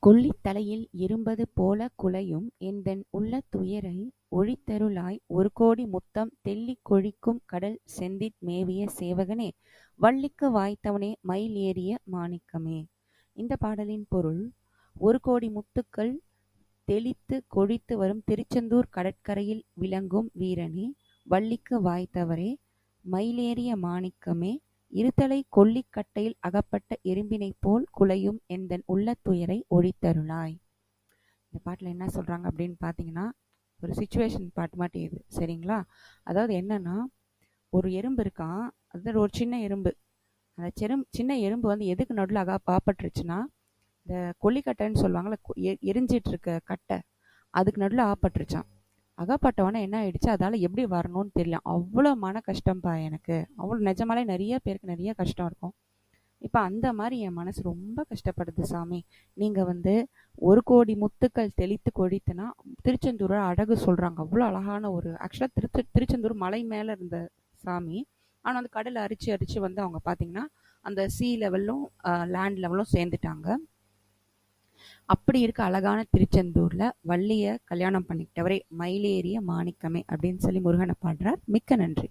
கொள்ளித் தலையில் இரும்பது போலக் குழையும் எந்தன் உள்ளத் துயரை ஒழித்தருளாய் ஒருகோடி முத்தம் தெள்ளிக் கொழிக்கும் கடல் செந்திற் மேவிய சேவகனே, வள்ளிக்கு வாய்த்தவனே, மயில் ஏறிய மாணிக்கமே. இந்த பாடலின் பொருள்: ஒரு கோடி முத்துக்கள் தெளித்து கொழித்து வரும் திருச்செந்தூர் கடற்கரையில் விளங்கும் வீரனே, வள்ளிக்கு வாய்த்தவரே, மயிலேறிய மாணிக்கமே, இருதலை கொள்ளிக் கட்டையில் அகப்பட்ட எறும்பினைப் போல் குழையும் எந்தன் உள்ளத் துயரை ஒழித்தருளாய். இந்த பாட்டில் என்ன சொல்றாங்க அப்படின்னு பார்த்தீங்கன்னா, ஒரு சுச்சுவேஷன் பாட்டு மாட்டி இது, சரிங்களா? அதாவது என்னன்னா, ஒரு எறும்பு இருக்கான், அது ஒரு சின்ன எறும்பு. அந்த சின்ன எறும்பு வந்து எதுக்கு நடுவில் ஆப்பட்டுருச்சுன்னா, இந்த கொல்லிக்கட்டைன்னு சொல்லுவாங்கள்ல, எரிஞ்சிட்டு இருக்க கட்டை, அதுக்கு நடுவில் ஆப்பட்டுருச்சான். அகப்பட்டவொடனே என்ன ஆயிடுச்சு, அதால் எப்படி வரணும்னு தெரியல. அவ்வளோ மன கஷ்டம்ப்பா எனக்கு. அவ்வளோ நிஜமாலே நிறைய பேருக்கு நிறைய கஷ்டம் இருக்கும். இப்போ அந்த மாதிரி என் மனசு ரொம்ப கஷ்டப்படுது சாமி. நீங்கள் வந்து ஒரு கோடி முத்துக்கள் தெளித்து கொழித்துனா திருச்செந்தூரை அழகு சொல்கிறாங்க. அவ்வளோ அழகான ஒரு ஆக்சுவலாக திருச்செந்தூர் மலை மேலே இருந்த சாமி. ஆனால் அந்த கடலை அரிச்சு வந்து அவங்க பார்த்தீங்கன்னா அந்த சி லெவலும் லேண்ட் லெவலும் சேர்ந்துட்டாங்க. அப்படி இருக்க அழகான திருச்செந்தூர்ல வள்ளிய கல்யாணம் பண்ணிக்கிட்டவரே, மயிலேறிய மாணிக்கமே அப்படின்னு சொல்லி முருகனை பாடுறார். மிக்க நன்றி.